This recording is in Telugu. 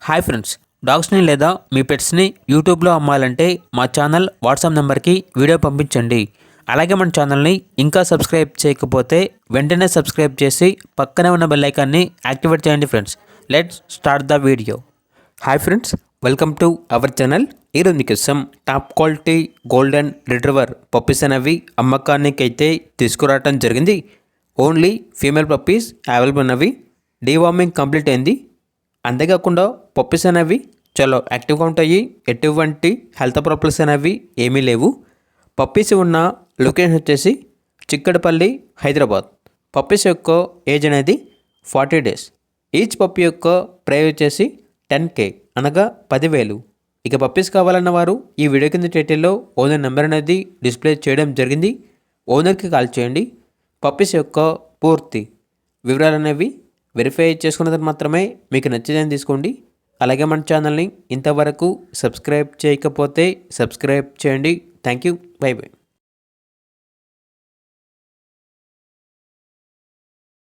హాయ్ ఫ్రెండ్స్, డాగ్స్ని లేదా మీ పెట్స్ని యూట్యూబ్లో అమ్మాలంటే మా ఛానల్ వాట్సాప్ నెంబర్కి వీడియో పంపించండి. అలాగే మన ఛానల్ని ఇంకా సబ్స్క్రైబ్ చేయకపోతే వెంటనే సబ్స్క్రైబ్ చేసి పక్కనే ఉన్న బెల్ ఐకాన్ని యాక్టివేట్ చేయండి friends. Let's start the video. Hi friends, welcome to our channel. ఈరోజు మీకోసం top quality golden retriever puppies అనేవి అమ్మకానికి అయితే తీసుకురావడం జరిగింది. ఓన్లీ ఫీమేల్ పప్పీస్ అవైలబుల్ ఉన్నవి. డీవార్మింగ్ కంప్లీట్ అయింది. అంతేకాకుండా పప్పీస్ అనేవి చాలా యాక్టివ్గా ఉంటాయి. ఎటువంటి హెల్త్ ప్రాబ్లమ్స్ అనేవి ఏమీ లేవు. పప్పీస్ ఉన్న లొకేషన్ వచ్చేసి చిక్కడపల్లి, హైదరాబాద్. పప్పీస్ యొక్క ఏజ్ అనేది 40 days. ఈచ్ పప్పీ యొక్క ప్రైస్ వచ్చేసి 10K, అనగా 10,000. ఇక పప్పీస్ కావాలన్న వారు ఈ వీడియో కింద టైటిల్లో ఓనర్ నెంబర్ అనేది డిస్ప్లే చేయడం జరిగింది. ఓనర్కి కాల్ చేయండి. పప్పీస్ యొక్క పూర్తి వివరాలు అనేవి వెరిఫై చేసుకున్న తర్వాత మాత్రమే మీకు నచ్చేదని తీసుకోండి. అలాగే మన ఛానల్ని ఇంతవరకు సబ్స్క్రైబ్ చేయకపోతే సబ్స్క్రైబ్ చేయండి. Thank you. By by.